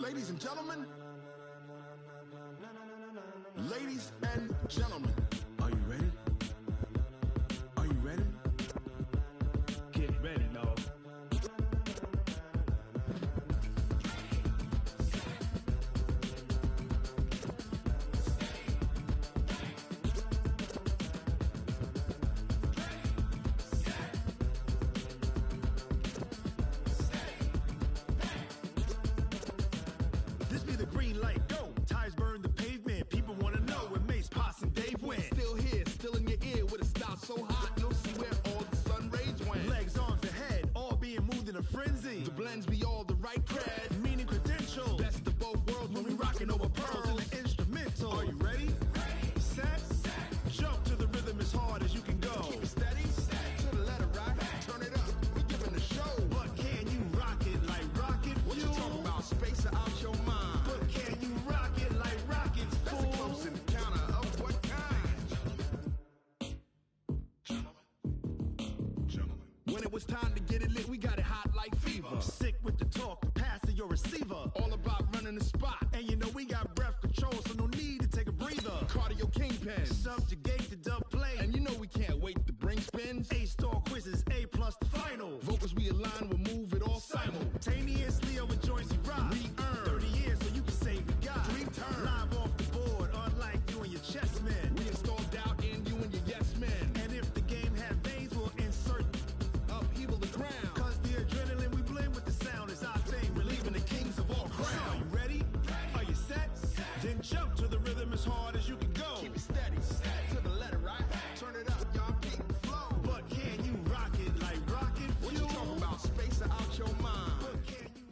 Ladies and gentlemen, ladies and gentlemen, are you ready? Are you ready? Get ready, dog. This be the green light, go. Tires burn the pavement. People wanna know where Mace, Potts, and Dave went. Still here, still in your ear with a style so hot, you'll see where all the sun rays went. Legs, arms, ahead, all being moved in a frenzy. The blends be all the right cred, meaning credentials. Best of both worlds when we rockin' over pearls in the instrumental. Are you ready? Set, jump to the rhythm as hard as you can go. Keep it steady, to the letter right. Turn it up, we giving a show. But can you rock it like rocket fuel? What you talking about? Space or out your mind? But can you rock it like rockets, fool? That's a close encounter of what kind? Gentlemen. When it was time to get it lit, we got it hot like fever. Sick with the talk, the pass to your receiver. All about running the spot. And you know we got breath control, so no need to take a breather. Cardio kingpin, subjugate the dub play. And you know we can't wait to bring spins. A-star quizzes, A+ the final. Vocals we align, we'll move it all simultaneously over joints we rock. We earn 30 years so you can say we got. Dream turn, live off the board, unlike you and your chess men. We install doubt in you and your yes men. And if the game had veins, we'll insert upheaval the ground. Cause the adrenaline we blend with the sound is our thing, relieving the kings of all crowns. So are you ready? Are you set? Then jump to the rhythm as hard as you can go. Keep it steady, to the letter right. Turn it up, y'all keep the flow. But can you rock it like rocket fuel? What you talking about? Space or out your mind? But can you?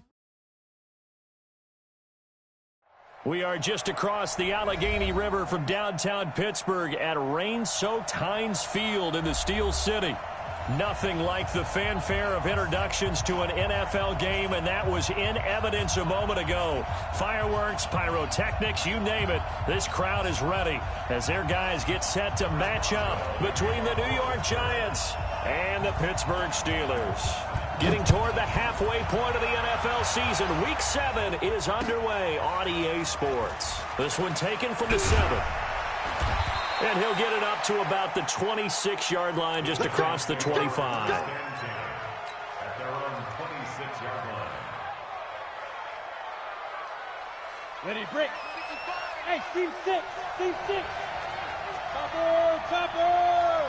We are just across the Allegheny River from downtown Pittsburgh at rain-soaked Heinz Field in the Steel City. Nothing like the fanfare of introductions to an NFL game, and that was in evidence a moment ago. Fireworks, pyrotechnics, you name it. This crowd is ready as their guys get set to match up between the New York Giants and the Pittsburgh Steelers. Getting toward the halfway point of the NFL season, Week 7 is underway on EA Sports. This one taken from the 7. And he'll get it up to about the 26-yard line, just across the 25. At their own 26-yard line. Ready, break. Hey, team 6. Team 6. Chopper.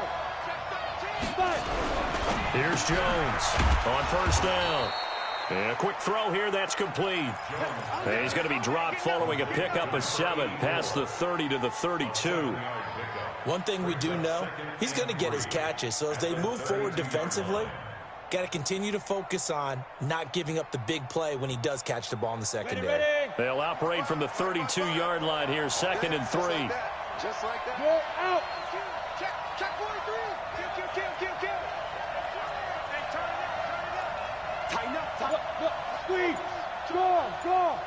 Here's Jones on first down. And a quick throw here, that's complete. And he's going to be dropped following a pickup of 7 past the 30 to the 32. One thing we do know, he's going to get his catches. So as they move forward defensively, got to continue to focus on not giving up the big play when he does catch the ball in the secondary. They'll operate from the 32-yard line here, 2nd and 3. Just like that. Go out. Check 43. Kill. Hey, turn it up. Tighten up. Squeeze. Go.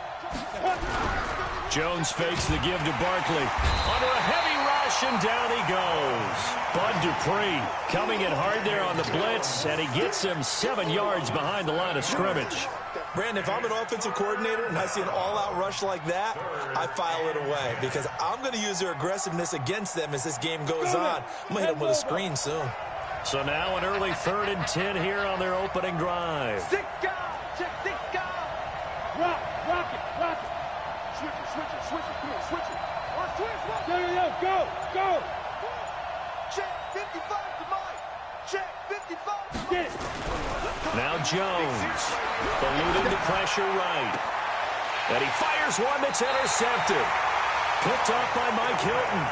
Jones fakes the give to Barkley. Under a heavy rush, and down he goes. Bud Dupree coming in hard there on the blitz, and he gets him 7 yards behind the line of scrimmage. Brandon, if I'm an offensive coordinator and I see an all-out rush like that, I file it away because I'm going to use their aggressiveness against them as this game goes on. I'm going to hit them with a screen soon. So now an early 3rd and 10 here on their opening drive. Six guys. Rock it. Switch it. Come on, switch it. Go. Check 55 to Mike. Check 55 to Mike. Get it. Now Jones, eluding the pressure right. And he fires one that's intercepted. Picked off by Mike Hilton.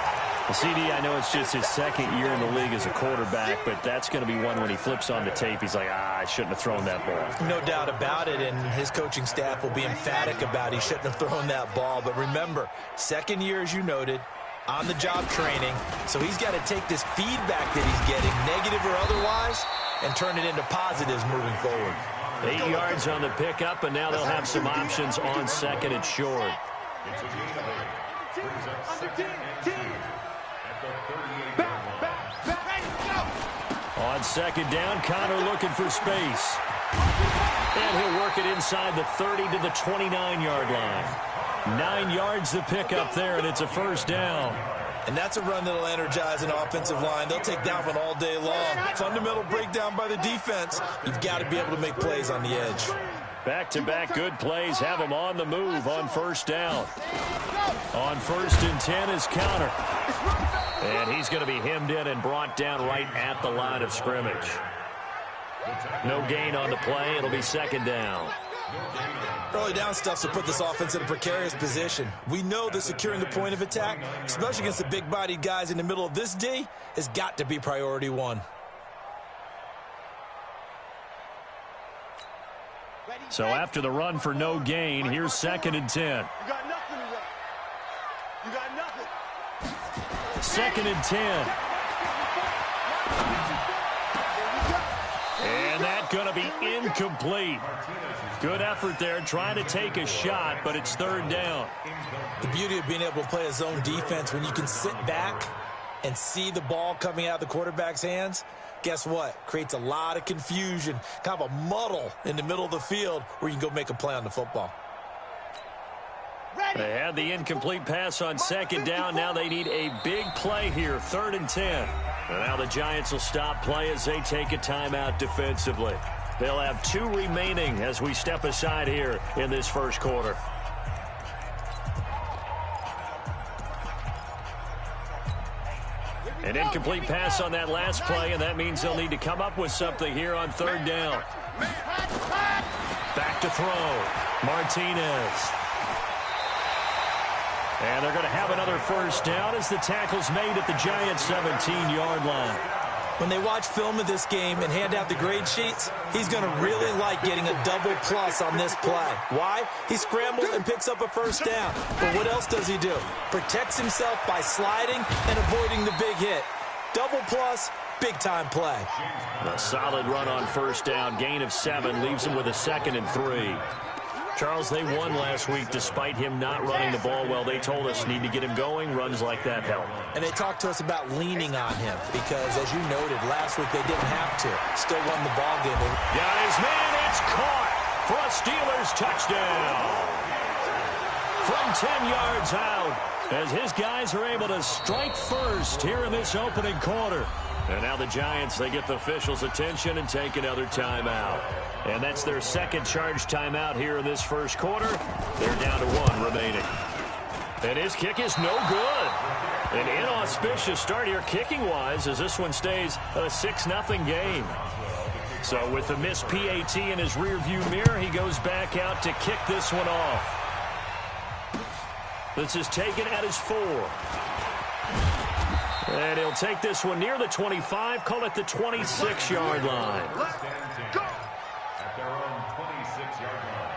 CD, I know it's just his 2nd year in the league as a quarterback, but that's going to be one when he flips on the tape. He's like, I shouldn't have thrown that ball. No doubt about it, and his coaching staff will be emphatic about he shouldn't have thrown that ball. But remember, 2nd year, as you noted, on-the-job training, so he's got to take this feedback that he's getting, negative or otherwise, and turn it into positives moving forward. 8 yards on the pickup, and now they'll have some options on 2nd and short. On 2nd down, Connor looking for space. And he'll work work it inside the 30 to the 29-yard line. 9 yards the pickup there, and it's a first down. And that's a run that'll energize an offensive line. They'll take that one all day long. Fundamental breakdown by the defense. You've got to be able to make plays on the edge. Back-to-back good plays have him on the move on first down. On 1st and 10 is counter. And he's going to be hemmed in and brought down right at the line of scrimmage. No gain on the play. It'll be 2nd down. Early down stuff to put this offense in a precarious position. We know that securing the point of attack, especially against the big-bodied guys in the middle of this D, has got to be priority one. So after the run for no gain, here's 2nd and 10. You got nothing to run. You got nothing. 2nd and 10. And that's going to be incomplete. Good effort there, trying to take a shot, but it's 3rd down. The beauty of being able to play a zone defense when you can sit back and see the ball coming out of the quarterback's hands, guess what? Creates a lot of confusion, kind of a muddle in the middle of the field where you can go make a play on the football. They had the incomplete pass on 2nd down. Now they need a big play here, 3rd and 10. And now the Giants will stop play as they take a timeout defensively. They'll have 2 remaining as we step aside here in this first quarter. An incomplete pass on that last play, and that means they'll need to come up with something here on 3rd down. Back to throw. Martinez. And they're going to have another first down as the tackle's made at the Giants' 17-yard line. When they watch film of this game and hand out the grade sheets, he's going to really like getting a double plus on this play. Why? He scrambles and picks up a first down. But what else does he do? Protects himself by sliding and avoiding the big hit. Double plus, big-time play. A solid run on first down. Gain of 7 leaves him with a 2nd and 3. Charles, they won last week despite him not running the ball well. They told us need to get him going. Runs like that help. And they talked to us about leaning on him because, as you noted, last week they didn't have to. Still won the ball game. Got his man. It's caught for a Steelers touchdown. From 10 yards out as his guys are able to strike first here in this opening quarter. And now the Giants, they get the officials' attention and take another timeout. And that's their 2nd charge timeout here in this first quarter. They're down to 1 remaining. And his kick is no good. An inauspicious start here kicking-wise as this one stays a 6-0 game. So with the missed PAT in his rearview mirror, he goes back out to kick this one off. This is taken at his 4. And he'll take this one near the 25, call it the 26-yard line. At their own 26-yard line.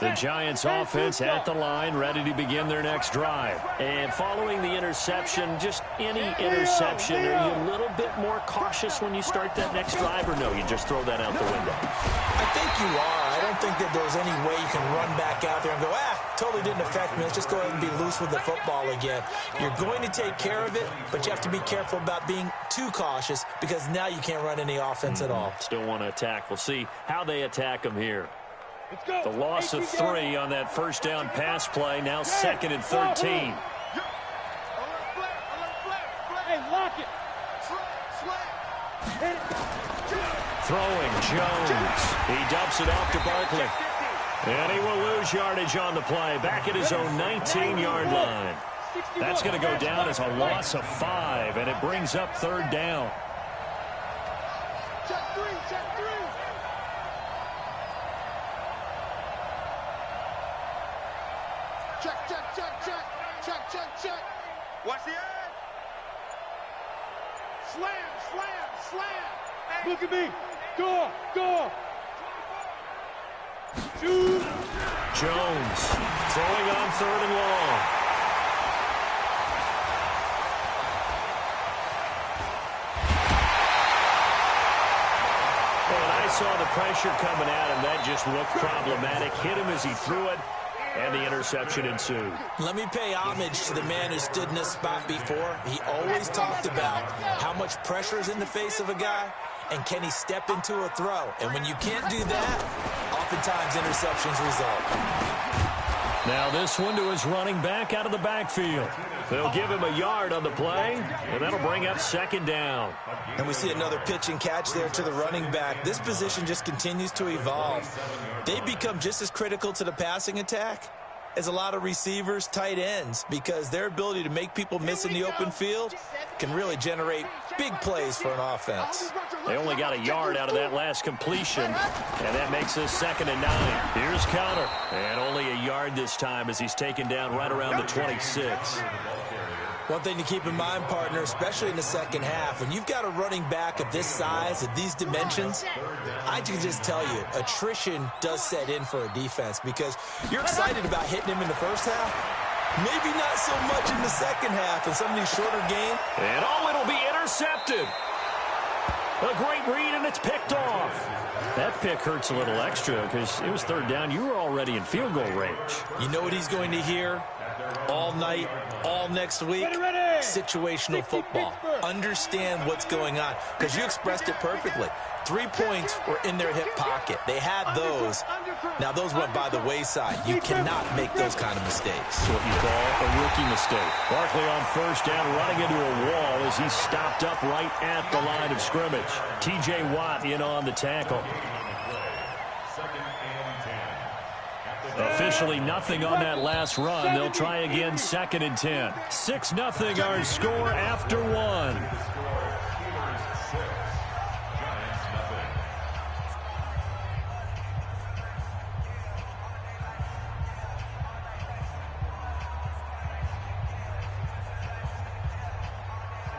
The Giants offense at the line, ready to begin their next drive. And following the interception, just any interception, are you a little bit more cautious when you start that next drive, or no, you just throw that out the window? I think you are. I don't think that there's any way you can run back out there and go, totally didn't affect me. Let's just go ahead and be loose with the football again. You're going to take care of it, but you have to be careful about being too cautious because now you can't run any offense at all. Still want to attack. We'll see how they attack them here. The loss of 3 on that first down pass play, now 2nd and 13. Throwing Jones. He dumps it off to Barkley. And he will lose yardage on the play. Back at his own 19-yard line. That's going to go down as a loss of 5, and it brings up 3rd down. Check 3, check 3. Check. Watch the edge. Slam. Look at me. Go. Shoot. Jones throwing on 3rd and long. saw the pressure coming at him. That just looked problematic. Hit him as he threw it, and the interception ensued. Let me pay homage to the man who stood in this spot before. He always talked about how much pressure is in the face of a guy, and can he step into a throw. And when you can't do that, oftentimes interceptions result. Now this one to his running back out of the backfield. They'll give him a yard on the play, and that'll bring up second down. And we see another pitch and catch there to the running back. This position just continues to evolve. They become just as critical to the passing attack as a lot of receivers, tight ends, because their ability to make people miss in the open field can really generate big plays for an offense. They only got a yard out of that last completion, and that makes us 2nd and 9. Here's Connor, and only a yard this time as he's taken down right around the 26. One thing to keep in mind, partner, especially in the second half, when you've got a running back of this size, of these dimensions, I can just tell you, attrition does set in for a defense because you're excited about hitting him in the first half. Maybe not so much in the second half in some of these shorter games. And it'll be intercepted. A great read, and it's picked off. That pick hurts a little extra because it was 3rd down. You were already in field goal range. You know what he's going to hear all night, all next week? Situational football. Understand what's going on because you expressed it perfectly. 3 points were in their hip pocket. They had those. Now, those went by the wayside. You cannot make those kind of mistakes. That's what you call a rookie mistake. Barkley on 1st down, running into a wall as he stopped up right at the line of scrimmage. T.J. Watt in on the tackle. Officially nothing on that last run. They'll try again 2nd and 10. 6-0 our score after 1.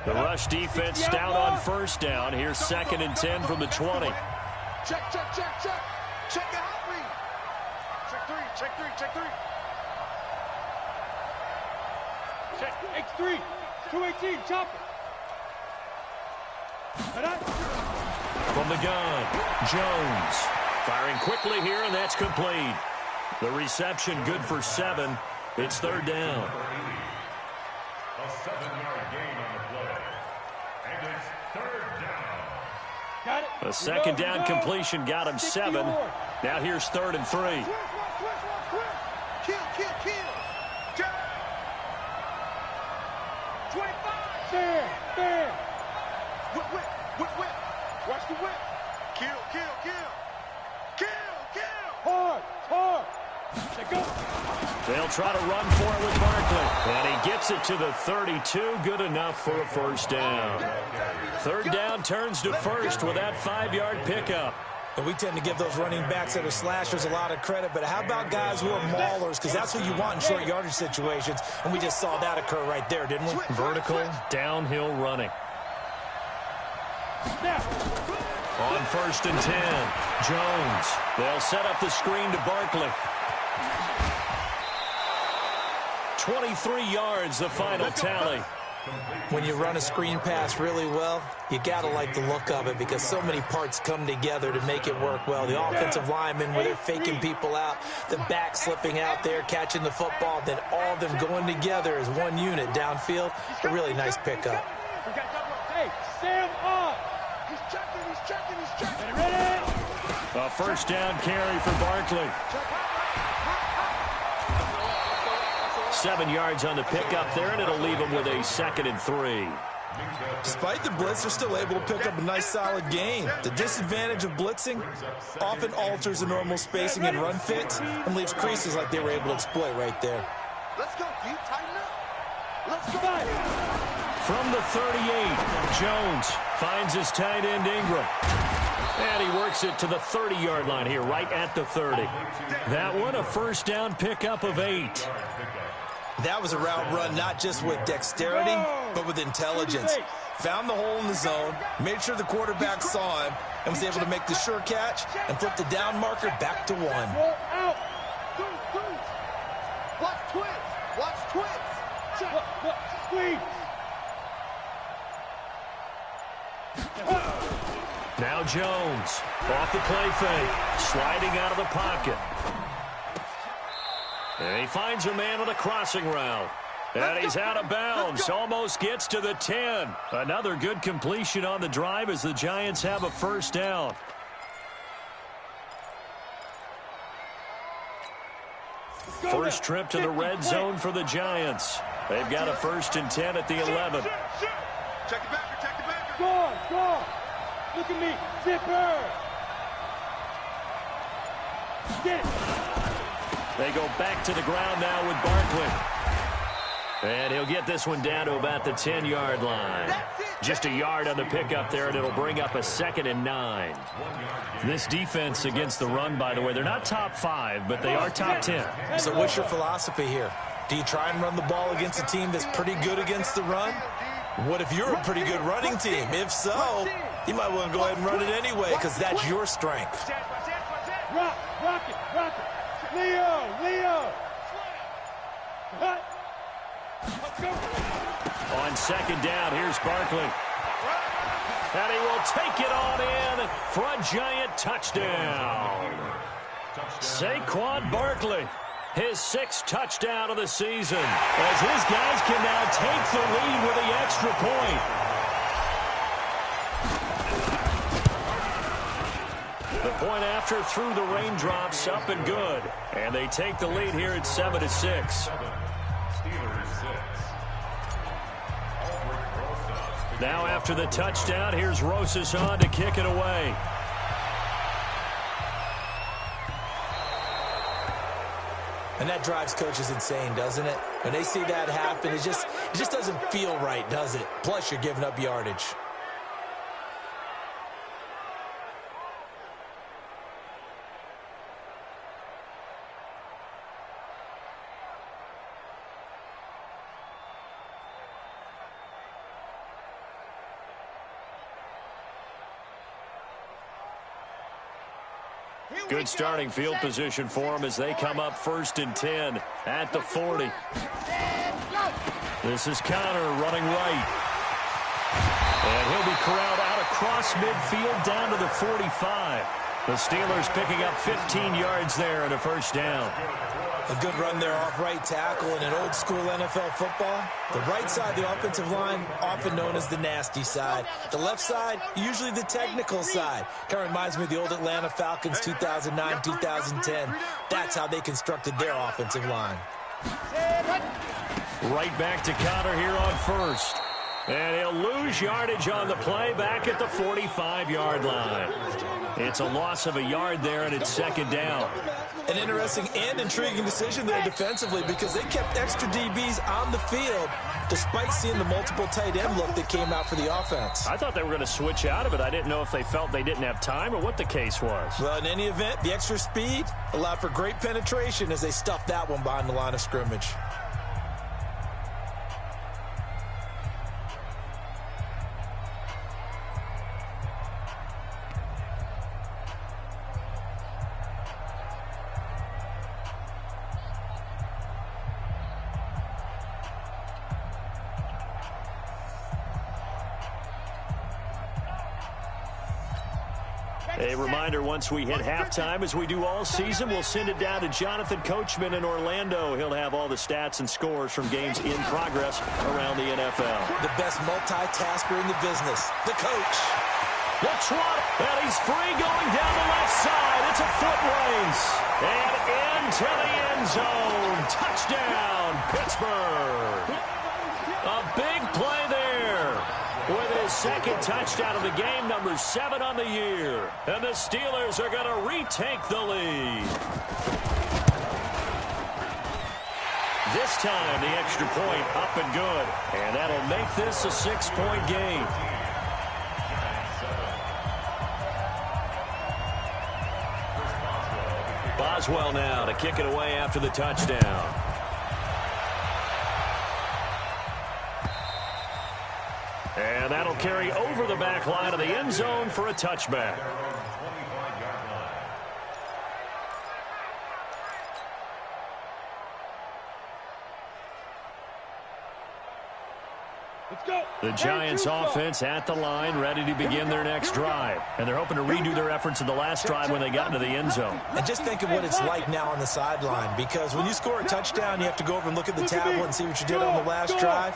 The rush defense stout on 1st down. Here's 2nd and 10 from the 20. Check, check, check, check. Check the hot read. Check 3, check 3, check 3. Check X3, 218, chop it. From the gun, Jones. Firing quickly here, and that's complete. The reception good for 7. It's 3rd down. A 7-yard gain on the play. And it's 3rd down. Got it. A 2nd down completion got him 7. Now here's 3rd and 3. Kill, kill, kill. 25. Fair. Whip, whip, whip, whip. Watch the whip. Kill, kill, kill. Kill, kill. Hard. Let go. They'll try to run for it with Barkley. And he gets it to the 32. Good enough for a 1st down. 3rd down turns to 1st with that 5-yard pickup. And we tend to give those running backs that are slashers a lot of credit, but how about guys who are maulers? Because that's what you want in short yardage situations, and we just saw that occur right there, didn't we? Vertical, downhill running. On 1st and 10, Jones. They'll set up the screen to Barkley. 23 yards, the final tally. When you run a screen pass really well, you got to like the look of it because so many parts come together to make it work well. The offensive linemen, where they're faking people out, the back slipping out there, catching the football, then all of them going together as one unit downfield. A really nice pickup. Hey, Sam up. He's checking. Ready? A 1st down carry for Barkley. 7 yards on the pickup there, and it'll leave him with a 2nd and 3. Despite the blitz, they're still able to pick up a nice, solid gain. The disadvantage of blitzing often alters the normal spacing and run fits and leaves creases like they were able to exploit right there. Let's go, deep, tighten up. Let's go. From the 38, Jones finds his tight end Ingram. And he works it to the 30-yard line here, right at the 30. That one, a 1st down pickup of 8. That was a route run not just with dexterity, but with intelligence. Found the hole in the zone, made sure the quarterback saw him, and was able to make the sure catch and flip the down marker back to 1. Out. Watch twins. Squeeze. Now Jones, off the play fake, sliding out of the pocket. And he finds a man on a crossing route. And he's out of bounds, almost gets to the 10. Another good completion on the drive as the Giants have a first down. First trip to the red zone for the Giants. They've got a 1st and 10 at the 11. Check the backer, check the backer. Go on. Look at me. Zipper. Get it. They go back to the ground now with Barkley. And he'll get this one down to about the 10-yard line. Just a yard on the pickup there, and it'll bring up a 2nd and 9. This defense against the run, by the way, they're not top 5, but they are top 10. So what's your philosophy here? Do you try and run the ball against a team that's pretty good against the run? What if you're a pretty good running team? If so, you might want to go ahead and run it anyway because that's your strength. Rock it. Leo. Hut. On 2nd down, here's Barkley. And he will take it on in for a Giant touchdown. Saquon Barkley, his 6th touchdown of the season, as his guys can now take the lead with the extra point. The point after through the raindrops, up and good. And they take the lead here at 7-6. Now after the touchdown, here's Rosas on to kick it away. And that drives coaches insane, doesn't it? When they see that happen, it just doesn't feel right, does it? Plus, you're giving up yardage. Good starting field position for them as they come up 1st and 10 at the 40. This is Connor running right. And he'll be corralled out across midfield down to the 45. The Steelers picking up 15 yards there and a 1st down. A good run there off right tackle in an old school NFL football. The right side of the offensive line, often known as the nasty side. The left side, usually the technical side. Kind of reminds me of the old Atlanta Falcons 2009, 2010. That's how they constructed their offensive line. Right back to Connor here on 1st. And he'll lose yardage on the play back at the 45-yard line. It's a loss of a yard there, and it's 2nd down. An interesting and intriguing decision there defensively because they kept extra DBs on the field despite seeing the multiple tight end look that came out for the offense. I thought they were going to switch out of it. I didn't know if they felt they didn't have time or what the case was. Well, in any event, the extra speed allowed for great penetration as they stuffed that one behind the line of scrimmage. A reminder, once we hit halftime, as we do all season, we'll send it down to Jonathan Coachman in Orlando. He'll have all the stats and scores from games in progress around the NFL. The best multitasker in the business, the coach. And he's free going down the left side. It's a foot race. And into the end zone. Touchdown, Pittsburgh. A big play there. With his 2nd touchdown of the game, number 7 on the year. And the Steelers are going to retake the lead. This time, the extra point up and good. And that'll make this a 6-point game. Boswell now to kick it away after the touchdown. And that'll carry over the back line of the end zone for a touchback. The Giants offense at the line, ready to begin their next drive. And they're hoping to redo their efforts in the last drive when they got into the end zone. And just think of what it's like now on the sideline, because when you score a touchdown, you have to go over and look at the tablet and see what you did on the last drive.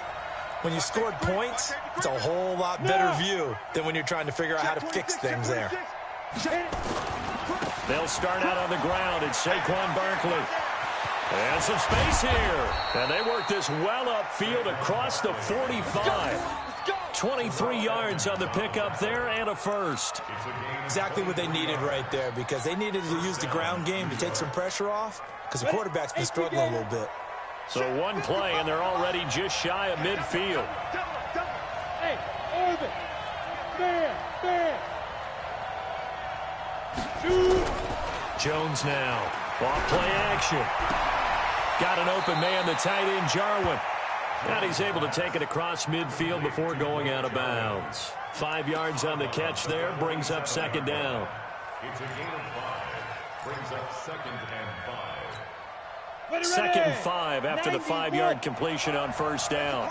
When you scored points, it's a whole lot better view than when you're trying to figure out how to fix things there. They'll start out on the ground. It's Saquon Barkley. And some space here. And they work this well upfield across the 45. 23 yards on the pickup there and a first. Exactly what they needed right there, because they needed to use the ground game to take some pressure off, because the quarterback's been struggling a little bit. So one play, and they're already just shy of midfield. Hey, orbit. Man. Shoot. Jones now. Off play action. Got an open man, the tight end, Jarwin. And he's able to take it across midfield before going out of bounds. 5 yards on the catch there, brings up second down. It's a gain of 5. Brings up second and 5. Second and 5 after the 5-yard completion on first down.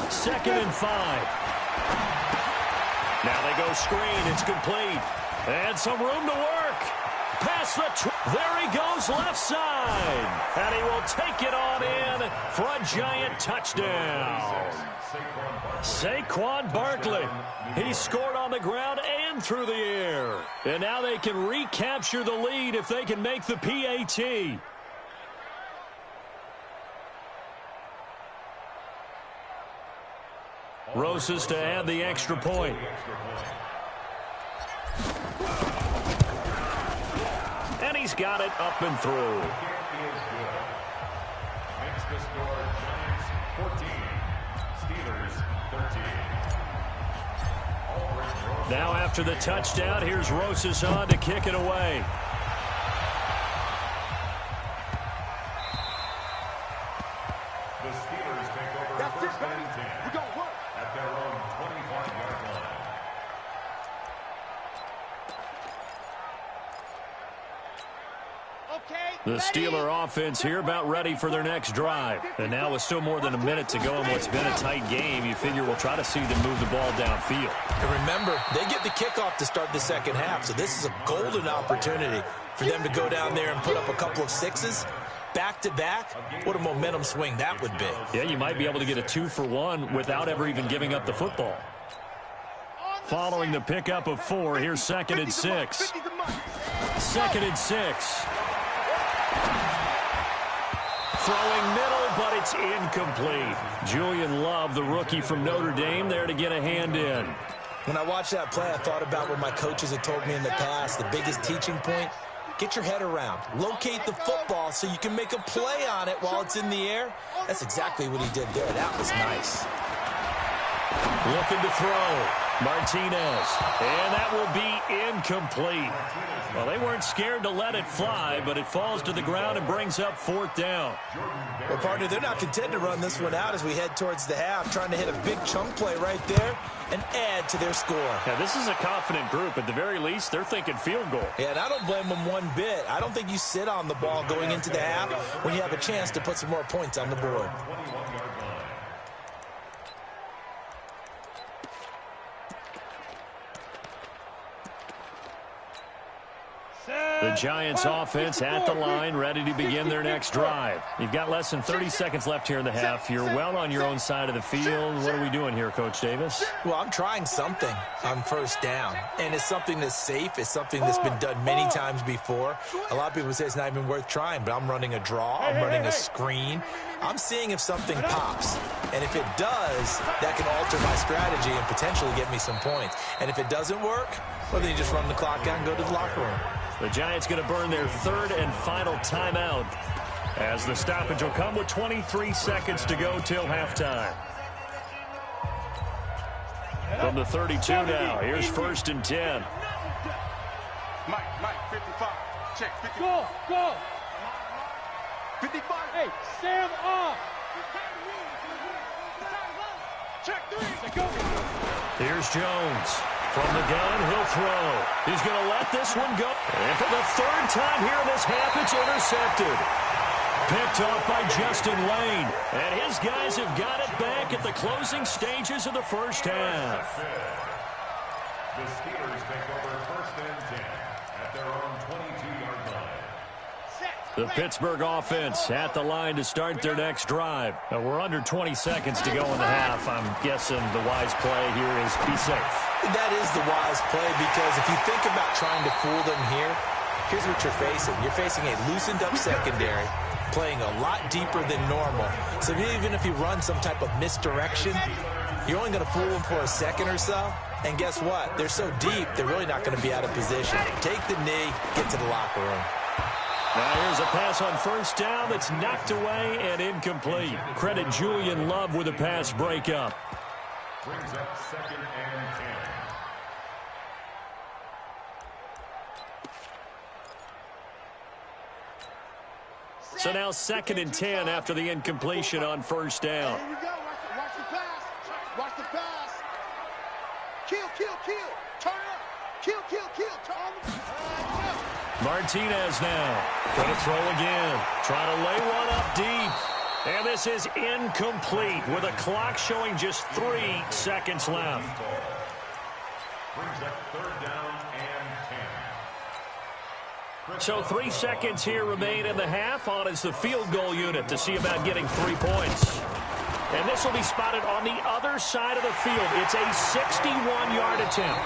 Second and 5. Now they go screen. It's complete. And some room to work. Past the there he goes left side. And he will take it on in for a giant touchdown. Saquon Barkley. He scored on the ground and through the air. And now they can recapture the lead if they can make the PAT. Rosas to add the extra point. And he's got it up and through. Makes the score Giants 14, Steelers 13. Now after the touchdown, here's Rosas on to kick it away. The Steelers take over first and 10 at their own 25-yard line. The Steeler offense here about ready for their next drive. And now with still more than a minute to go in what's been a tight game, you figure we'll try to see them move the ball downfield. And remember, they get the kickoff to start the second half, so this is a golden opportunity for them to go down there and put up a couple of sixes. Back-to-back, what a momentum swing that would be. Yeah, you might be able to get a 2-for-1 without ever even giving up the football. Following the pickup of 4, here's second and 6. Second and 6. Throwing middle, but it's incomplete. Julian Love, the rookie from Notre Dame, there to get a hand in. When I watched that play, I thought about what my coaches had told me in the past. The biggest teaching point, get your head around. Locate the football so you can make a play on it while it's in the air. That's exactly what he did there. That was nice. Looking to throw. Martinez. And that will be incomplete. Well, they weren't scared to let it fly, but it falls to the ground and brings up fourth down. Well, partner, they're not content to run this one out as we head towards the half, trying to hit a big chunk play right there and add to their score. Yeah, this is a confident group. At the very least, they're thinking field goal. Yeah, and I don't blame them one bit. I don't think you sit on the ball going into the half when you have a chance to put some more points on the board. The Giants offense at the line, ready to begin their next drive. You've got less than 30 seconds left here in the half. You're well on your own side of the field. What are we doing here, Coach Davis? Well, I'm trying something on first down, and it's something that's safe. It's something that's been done many times before. A lot of people say it's not even worth trying, but I'm running a draw. I'm running a screen. I'm seeing if something pops, and if it does, that can alter my strategy and potentially get me some points. And if it doesn't work, well, then you just run the clock out and go to the locker room. The Giants going to burn their third and final timeout as the stoppage will come with 23 seconds to go till halftime. From the 32 now, here's first and 10. Mike, 55. Check, 55. Go. 55. Hey, Sam off. Check 3. Go. Here's Jones. From the gun, he'll throw. He's going to let this one go. And for the third time here in this half, it's intercepted. Picked off by Justin Lane. And his guys have got it back at the closing stages of the first half. The Steelers take over 1st and 10 at their own 22-yard line. The Pittsburgh offense at the line to start their next drive. We're under 20 seconds to go in the half. I'm guessing the wise play here is be safe. That is the wise play, because if you think about trying to fool them here, here's what you're facing. You're facing a loosened-up secondary, playing a lot deeper than normal. So even if you run some type of misdirection, you're only going to fool them for a second or so. And guess what? They're so deep, they're really not going to be out of position. Take the knee, get to the locker room. Now here's a pass on first down that's knocked away and incomplete. Credit Julian Love with a pass breakup. Brings up 2nd and 10. So now 2nd and 10 after the incompletion on first down. Here we go. Watch the pass. Watch the pass. Kill, kill, kill. Turn up. Kill, kill, kill. Turn. Martinez now. Gonna throw again. Trying to lay one up deep. And this is incomplete with a clock showing just 3 seconds left. Brings up 3rd down and 10. So 3 seconds here remain in the half. On is the field goal unit to see about getting 3 points. And this will be spotted on the other side of the field. It's a 61-yard attempt.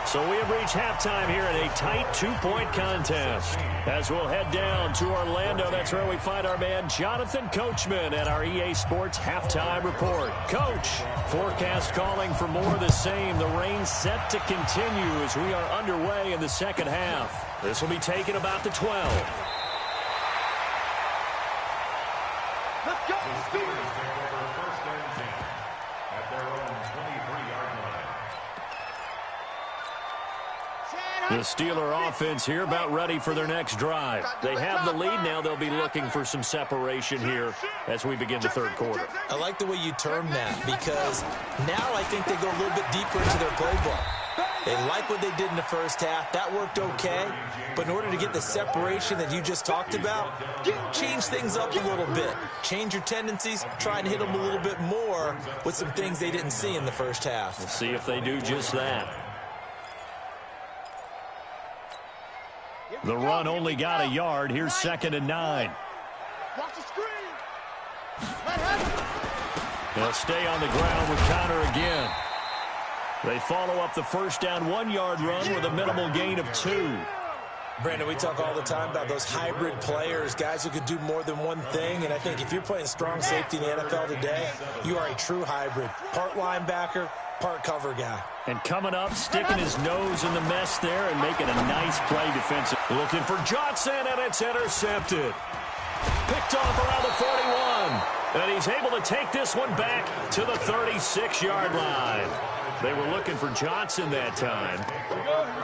So we have reached halftime here in a tight 2-point contest. As we'll head down to Orlando, that's where we find our man Jonathan Coachman at our EA Sports Halftime Report. Coach, forecast calling for more of the same. The rain set to continue as we are underway in the second half. This will be taken about the 12. Let's go. The Steelers take over 1st and 10 at their own 23-yard line. The Steeler offense here about ready for their next drive. They have the lead now. They'll be looking for some separation here as we begin the third quarter. I like the way you term that, because now I think they go a little bit deeper into their playbook. They like what they did in the first half. That worked okay. But in order to get the separation that you just talked about, change things up a little bit. Change your tendencies. Try and hit them a little bit more with some things they didn't see in the first half. We'll see if they do just that. The run only got a yard. Here's 2nd and 9. Watch the screen. They'll stay on the ground with Connor again. They follow up the first down 1-yard run with a minimal gain of 2. Brandon, we talk all the time about those hybrid players, guys who could do more than one thing, and I think if you're playing strong safety in the NFL today, you are a true hybrid. Part linebacker, part cover guy. And coming up, sticking his nose in the mess there and making a nice play defensive. Looking for Johnson, and it's intercepted. Picked off around the 41. And he's able to take this one back to the 36-yard line. They were looking for Johnson that time.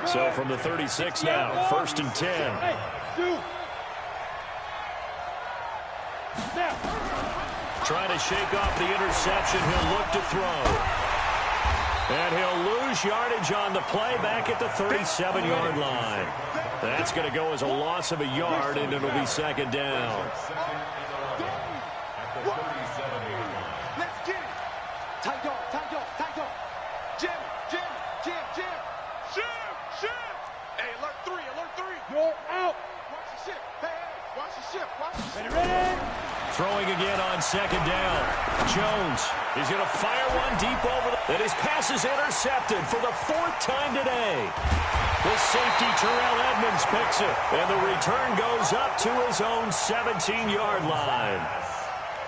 So from the 36 now, 1st and 10. Trying to shake off the interception. He'll look to throw. And he'll lose yardage on the play back at the 37-yard line. That's going to go as a loss of a yard, and it'll be 2nd down. Let's get it. Tight dog, tight dog, tight dog. Jim, Jim, Jim, Jim. Jim, Jim. Hey, alert 3, alert 3. You're out. Watch the ship. Hey, hey, watch the ship, watch the ship. Ready? Throwing again on 2nd down. Jones is going to fire one deep over and his pass is intercepted for the 4th time today. The safety Terrell Edmonds picks it, and the return goes up to his own 17-yard line.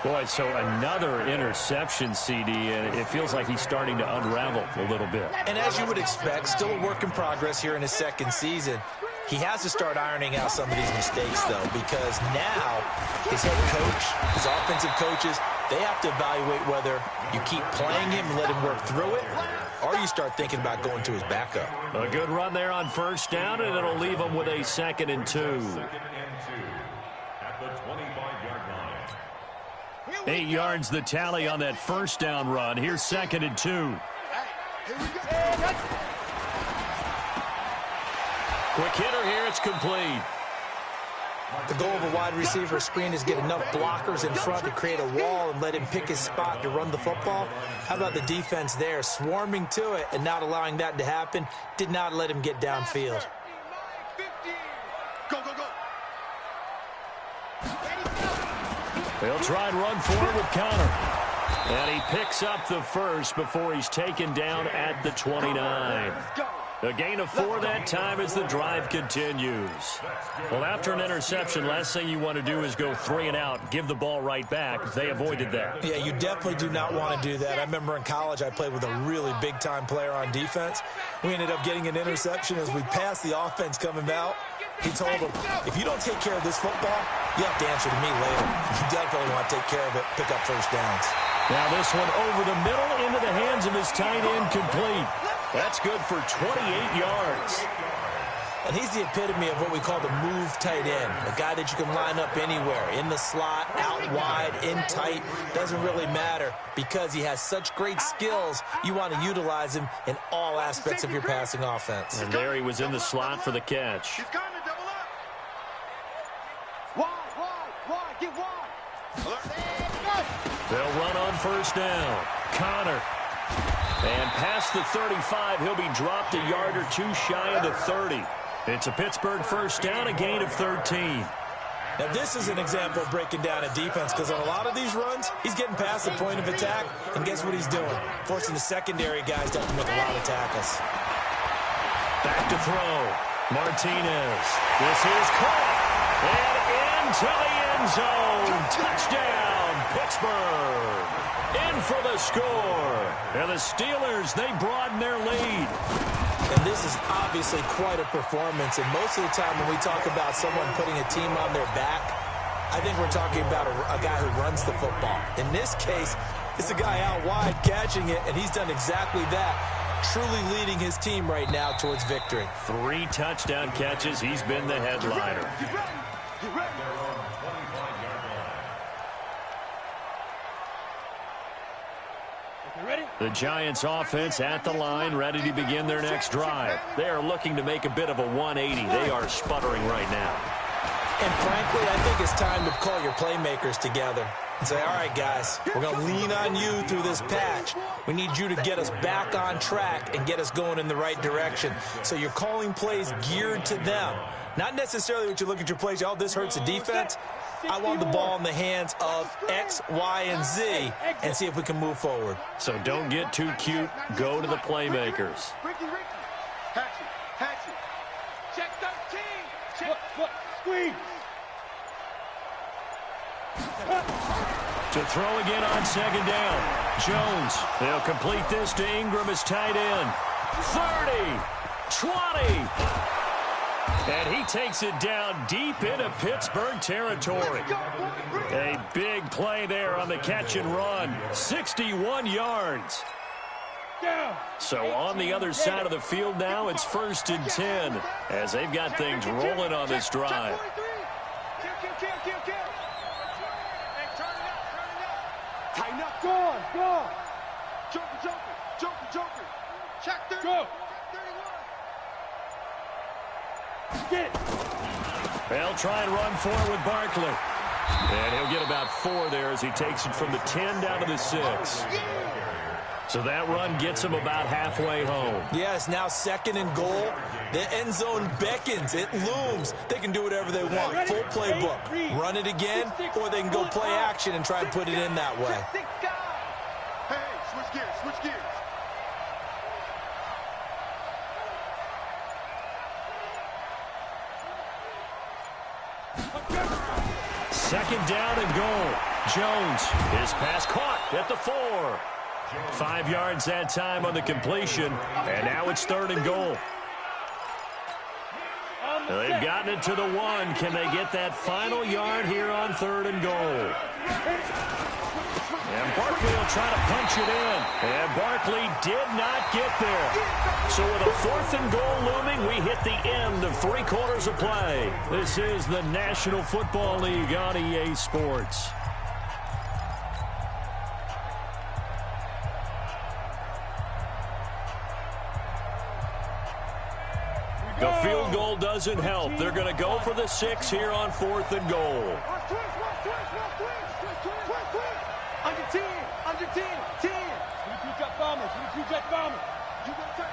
Boy, so another interception, CD, and it feels like he's starting to unravel a little bit. And as you would expect, still a work in progress here in his 2nd season. He has to start ironing out some of these mistakes, though, because now his head coach, his offensive coaches, they have to evaluate whether you keep playing him and let him work through it, or you start thinking about going to his backup. A good run there on 1st down, and it'll leave him with a 2nd and 2. 2nd and 2 at the 25-yard line. 8 yards the tally on that 1st down run. Here's 2nd and 2. Hey, here we go. Quick hitter here. It's complete. The goal of a wide receiver screen is get enough blockers in front to create a wall and let him pick his spot to run the football. How about the defense there, swarming to it and not allowing that to happen? Did not let him get downfield. Go, go, go. They'll try and run forward with Connor. And he picks up the first before he's taken down at the 29. A gain of 4 that time as the drive continues. Well, after an interception, last thing you want to do is go 3 and out, give the ball right back. They avoided that. Yeah, you definitely do not want to do that. I remember in college I played with a really big-time player on defense. We ended up getting an interception as we passed the offense coming out. He told him, if you don't take care of this football, you have to answer to me later. You definitely want to take care of it, pick up first downs. Now this one over the middle into the hands of his tight end, complete. That's good for 28 yards. And he's the epitome of what we call the move tight end, a guy that you can line up anywhere, in the slot, out wide, in tight, doesn't really matter because he has such great skills. You want to utilize him in all aspects of your passing offense. And there he was in the slot for the catch. He's going to double up. Wide, get wide. They'll run on first down. Connor. And past the 35, he'll be dropped a yard or 2 shy of the 30. It's a Pittsburgh first down, a gain of 13. Now, this is an example of breaking down a defense because on a lot of these runs, he's getting past the point of attack, and guess what he's doing? Forcing the secondary guys to have to make a lot of tackles. Back to throw. Martinez. This is caught. And into the end zone. Touchdown, Pittsburgh. In for the score. And the Steelers, they broaden their lead. And this is obviously quite a performance. And most of the time when we talk about someone putting a team on their back, I think we're talking about a guy who runs the football. In this case, it's a guy out wide catching it, and he's done exactly that. Truly leading his team right now towards victory. 3 touchdown catches. He's been the headliner. The Giants offense at the line, ready to begin their next drive. They are looking to make a bit of a 180. They are sputtering right now. And frankly, I think it's time to call your playmakers together and say, all right, guys, we're going to lean on you through this patch. We need you to get us back on track and get us going in the right direction. So you're calling plays geared to them. Not necessarily what you look at your plays, oh, this hurts the defense. I want the ball in the hands of X, Y, and Z and see if we can move forward. So don't get too cute. Go to the playmakers. Ricky. Hatchet. Check 13. Check. Squeeze. To throw again on second down. Jones. They'll complete this to Ingram as tight end. 30. 20. And he takes it down deep into Pittsburgh territory. A big play there on the catch and run. 61 yards. So on the other side of the field now, it's 1st and 10 as they've got things rolling on this drive. Tighten up. Go. Joker. Check 30. Go. Get it. They'll try and run forward with Barkley. And he'll get about 4 there as he takes it from the 10 down to the 6. So that run gets him about halfway home. Yes, now 2nd and goal. The end zone beckons. It looms. They can do whatever they want. Full playbook. Run it again, or they can go play action and try and put it in that way. Hey, switch gears. Second down and goal. Jones, his pass caught at the 4. 5 yards that time on the completion, and now it's 3rd and goal. They've gotten it to the 1. Can they get that final yard here on 3rd and goal? And Barkley will try to punch it in. And Barkley did not get there. So with a 4th and goal looming, we hit the end of 3 quarters of play. This is the National Football League on EA Sports. The field goal doesn't help. They're going to go for the 6 here on 4th and goal. Under 10, under 10, 10. Repeat that bomber, repeat that bomber. You got to take,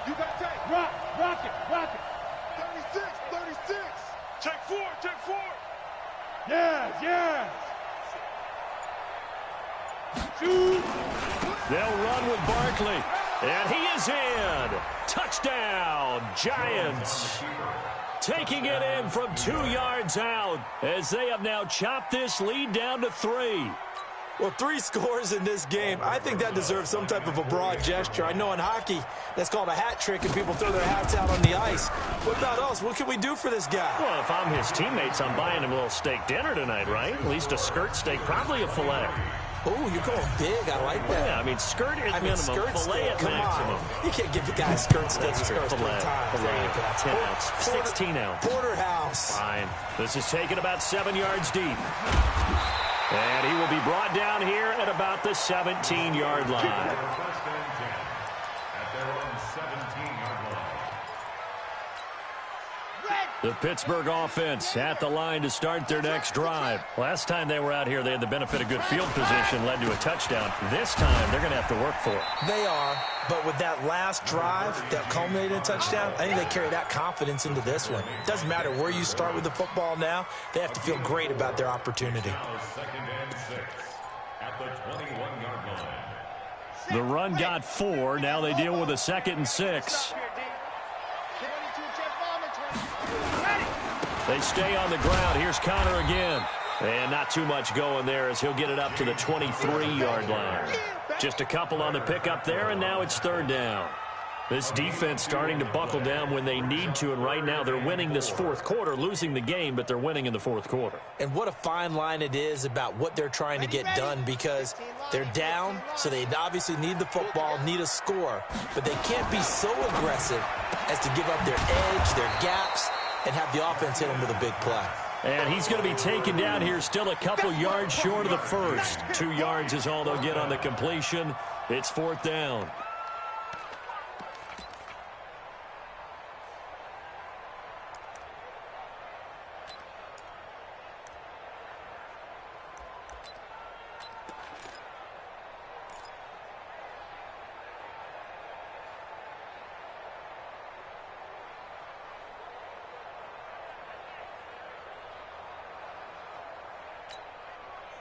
you got to take. Rock it. 36. Take 4. Yes. Shoot. They'll run with Barkley. And he is in. Touchdown, Giants. Taking it in from 2 yards out as they have now chopped this lead down to 3. Well, 3 scores in this game. I think that deserves some type of a broad gesture. I know in hockey, that's called a hat trick, and people throw their hats out on the ice. What about us? What can we do for this guy? Well, if I'm his teammates, I'm buying him a little steak dinner tonight, right? At least a skirt steak, probably a filet. Oh, you're going big. I like that. Yeah, I mean, skirt at minimum, skirt filet steak. at Come maximum. on. You can't give the guy a skirt steak. That's true. Filet, 10 ounce, 16 ounce. Porterhouse. Fine. This is taken about 7 yards deep. And he will be brought down here at about the 17-yard line. First and 10 at their own 17-yard line. The Pittsburgh offense at the line to start their next drive. Last time they were out here, they had the benefit of good field position, led to a touchdown. This time, they're going to have to work for it. They are, but with that last drive that culminated in a touchdown, I think they carry that confidence into this one. It doesn't matter where you start with the football now. They have to feel great about their opportunity. Now 2nd and 6 at the 21-yard line. The run got 4. Now they deal with a 2nd and 6. They stay on the ground. Here's Connor again. And not too much going there as he'll get it up to the 23-yard line. Just a couple on the pickup there, and now it's 3rd down. This defense starting to buckle down when they need to, and right now they're winning this 4th quarter, losing the game, but they're winning in the 4th quarter. And what a fine line it is about what they're trying to get done, because they're down, so they obviously need the football, need a score, but they can't be so aggressive as to give up their edge, their gaps, and have the offense hit them with a big play. And he's going to be taken down here, still a couple yards short of the first. 2 yards is all they'll get on the completion. It's 4th down.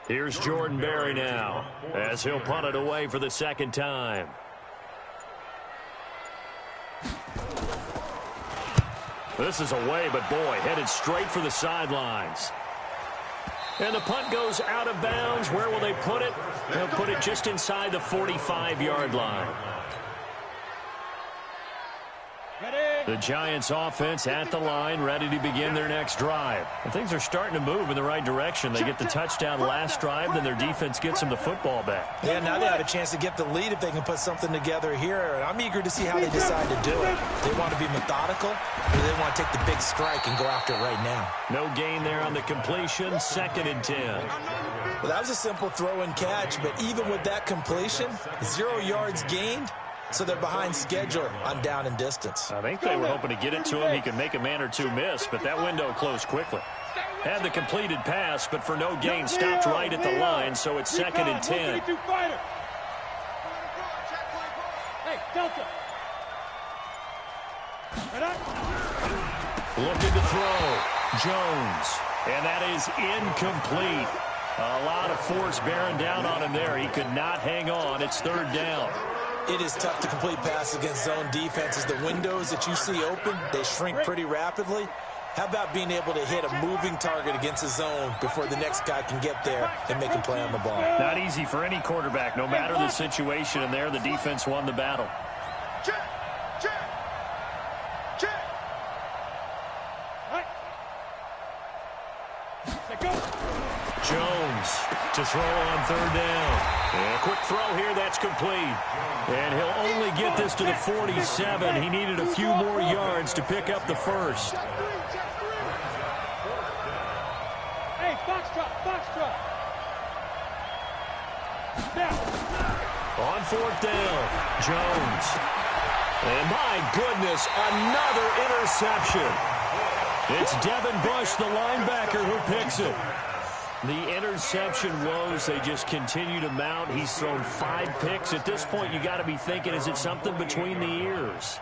Here's Jordan Berry now as he'll punt it away for the 2nd time. This is away, but boy, headed straight for the sidelines. And the punt goes out of bounds. Where will they put it? They'll put it just inside the 45-yard line. The Giants offense at the line, ready to begin their next drive. And things are starting to move in the right direction. They get the touchdown last drive, then their defense gets them the football back. Yeah, now they have a chance to get the lead if they can put something together here. And I'm eager to see how they decide to do it. They want to be methodical, or they want to take the big strike and go after it right now. No gain there on the completion, 2nd and 10. Well, that was a simple throw and catch, but even with that completion, 0 yards gained. So they're behind schedule on down and distance. I think they were hoping to get it to him. He could make a man or two miss, but that window closed quickly. Had the completed pass, but for no gain, stopped right at the line, so it's 2nd and 10. Hey, Delta. Looking to throw. Jones. And that is incomplete. A lot of force bearing down on him there. He could not hang on. It's 3rd down. It is tough to complete passes against zone defenses. The windows that you see open, they shrink pretty rapidly. How about being able to hit a moving target against a zone before the next guy can get there and make a play on the ball? Not easy for any quarterback, no matter the situation. And there, the defense won the battle. Jones to throw on 3rd down. And a quick throw here, that's complete. And he'll only get this to the 47. He needed a few more yards to pick up the first. Hey, foxtrot. On 4th down, Jones. And my goodness, another interception. It's Devin Bush, the linebacker, who picks it. The interception woes, they just continue to mount. He's thrown 5 picks. At this point, you got to be thinking, is it something between the ears?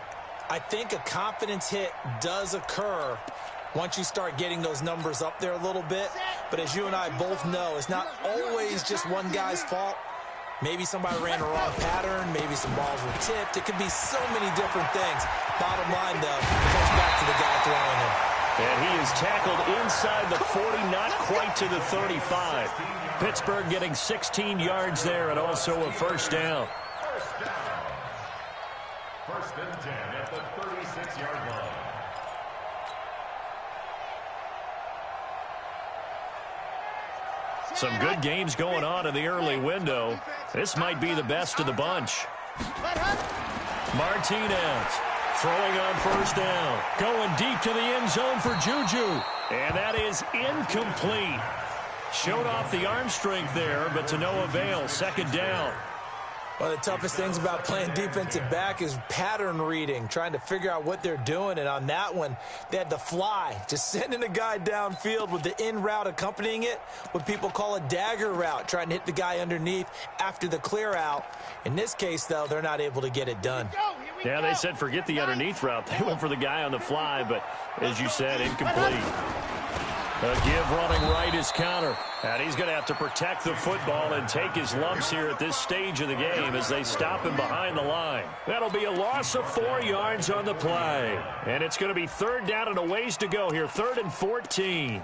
I think a confidence hit does occur once you start getting those numbers up there a little bit. But as you and I both know, it's not always just one guy's fault. Maybe somebody ran a wrong pattern. Maybe some balls were tipped. It could be so many different things. Bottom line, though, it comes back to the guy throwing it. And he is tackled inside the 40, not quite to the 35. Pittsburgh getting 16 yards there and also a first down. First and 10 at the 36-yard line. Some good games going on in the early window. This might be the best of the bunch. Martinez throwing on first down. Going deep to the end zone for Juju. And that is incomplete. Showed off the arm strength there, but to no avail. Second down. One of the toughest things about playing defensive back is pattern reading, trying to figure out what they're doing. And on that one, they had the fly, just sending a guy downfield with the in route accompanying it, what people call a dagger route, trying to hit the guy underneath after the clear out. In this case, though, they're not able to get it done. Yeah, they said forget the underneath route. They went for the guy on the fly, but as you said, incomplete. A give running right is counter. And he's going to have to protect the football and take his lumps here at this stage of the game as they stop him behind the line. That'll be a loss of 4 yards on the play. And it's going to be third down and a ways to go here. 3rd and 14.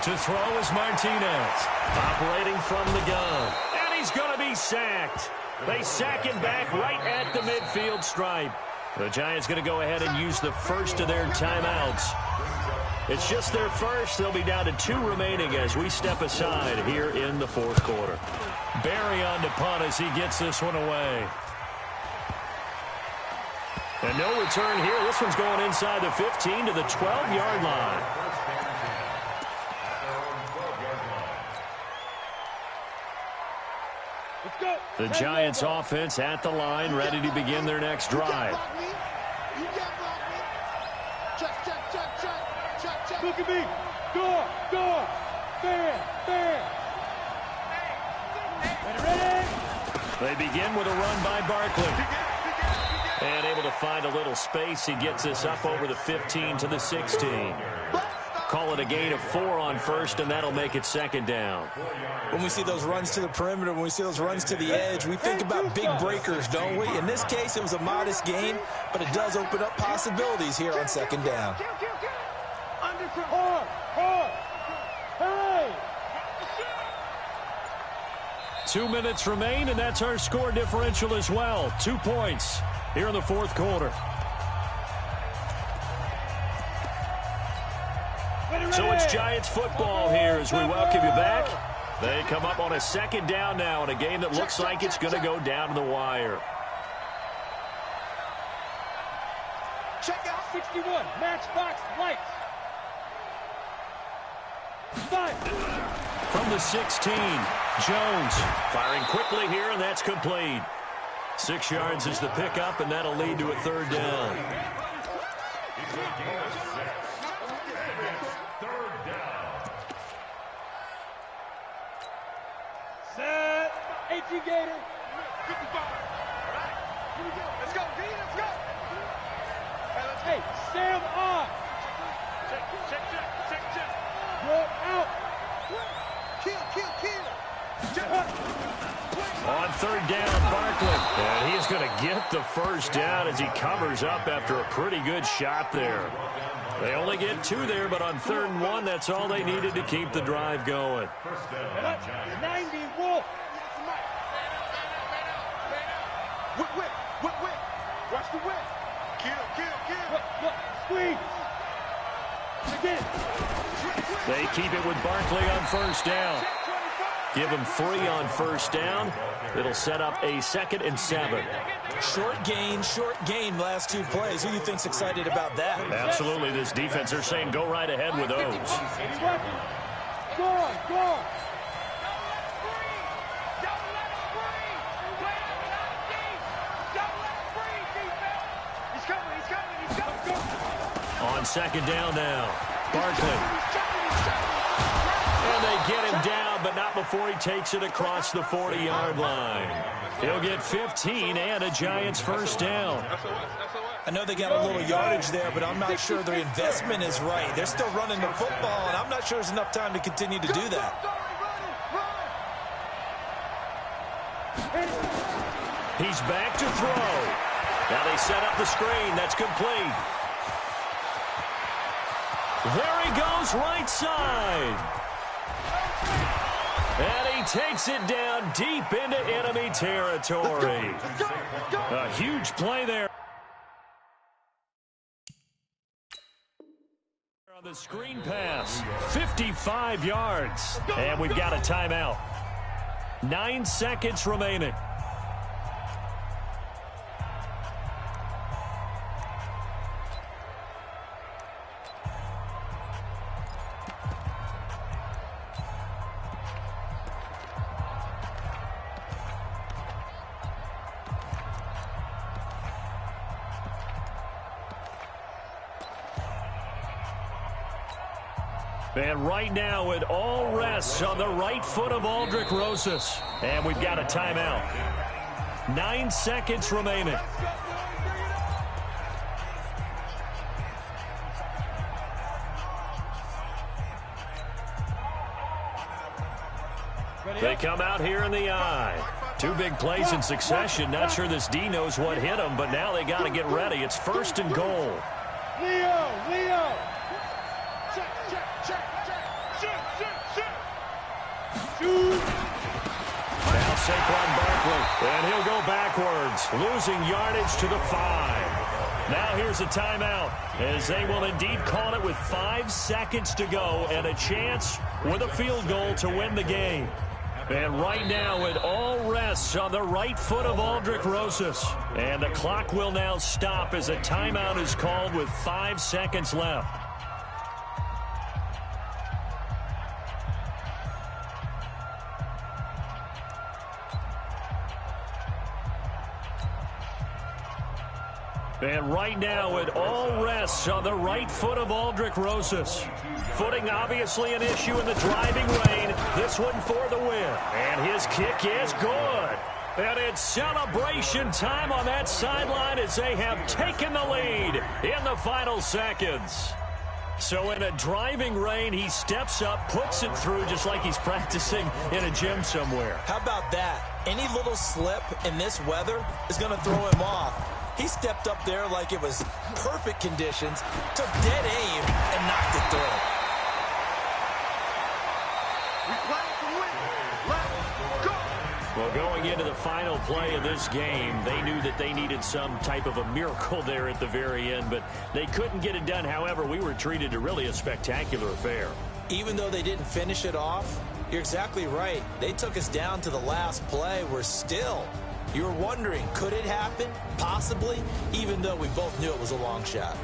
To throw is Martinez, operating from the gun. And he's going to be sacked. They sack him back right at the midfield stripe. The Giants going to go ahead and use the first of their timeouts. It's just their first. They'll be down to 2 remaining as we step aside here in the 4th quarter. Barry on to punt as he gets this one away. And no return here. This one's going inside the 15 to the 12-yard line. The Giants offense at the line, ready to begin their next drive. Look at me. Door. Fair. Ready? They begin with a run by Barkley. And able to find a little space. He gets this up over the 15 to the 16. Call it a gain of 4 on first, and that'll make it second down. When we see those runs to the perimeter, when we see those runs to the edge, we think about big breakers, don't we? In this case, it was a modest gain, but it does open up possibilities here on second down. Hey! 2 minutes remain, and that's our score differential as well. 2 points here in the 4th quarter. So it's Giants football here as we welcome you back. They come up on a second down now in a game that looks like it's going to go down to the wire. Check out 61, matchbox lights. 5. From the 16, Jones firing quickly here, and that's complete. 6 yards is the pickup, and that'll lead to a 3rd down. Set. 18 Gator. 55. All right. Here we go. Let's go. Let's go. Hey, Sam on. Check. Roll out. Kill. On 3rd down, Barkley. And he's going to get the first down as he covers up after a pretty good shot there. They only get 2 there, but on 3rd and 1, that's all they needed to keep the drive going. 90 Wolf. Whip. Watch the whip. Kill. Look. Squeeze. Again. They keep it with Barkley on 1st down. Give him 3 on 1st down. It'll set up a 2nd and 7. Short gain last 2 plays. Who do you think's excited about that? Absolutely. This defense, they're saying go right ahead with those. Go on. On second down now, Barkley. And they get him down, but not before he takes it across the 40-yard line. He'll get 15 and a Giants first down. I know they got a little yardage there, but I'm not sure their investment is right. They're still running the football, and I'm not sure there's enough time to continue to do that. He's back to throw. Now they set up the screen. That's complete. There he goes, right side. And he takes it down deep into enemy territory. A huge play there. On the screen pass, 55 yards. And we've got a timeout. 9 seconds remaining. And right now it all rests on the right foot of Aldrick Rosas. And we've got a timeout. 9 seconds remaining. They come out here in the eye. 2 big plays in succession. Not sure this D knows what hit him, but now they got to get ready. It's first and goal. Leo. Now Saquon Barkley, and he'll go backwards, losing yardage to the 5. Now here's a timeout, as they will indeed call it with 5 seconds to go and a chance with a field goal to win the game. And right now it all rests on the right foot of Aldrick Rosas. And the clock will now stop as a timeout is called with 5 seconds left. And right now it all rests on the right foot of Aldrick Rosas. Footing obviously an issue in the driving rain. This one for the win. And his kick is good. And it's celebration time on that sideline as they have taken the lead in the final seconds. So in a driving rain, he steps up, puts it through just like he's practicing in a gym somewhere. How about that? Any little slip in this weather is going to throw him off. He stepped up there like it was perfect conditions, took dead aim, and knocked it through. Well, going into the final play of this game, they knew that they needed some type of a miracle there at the very end, but they couldn't get it done. However, we were treated to really a spectacular affair. Even though they didn't finish it off, you're exactly right. They took us down to the last play. We're still... You were wondering, could it happen? Possibly, even though we both knew it was a long shot.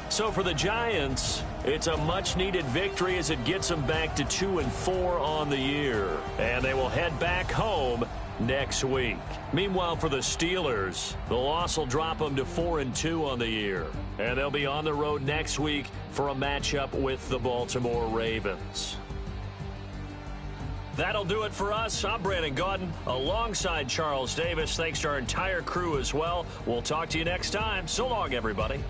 So for the Giants, it's a much-needed victory as it gets them back to 2-4 on the year. And they will head back home next week. Meanwhile, for the Steelers, the loss will drop them to 4-2 on the year. And they'll be on the road next week for a matchup with the Baltimore Ravens. That'll do it for us. I'm Brandon Gaudin alongside Charles Davis. Thanks to our entire crew as well. We'll talk to you next time. So long, everybody.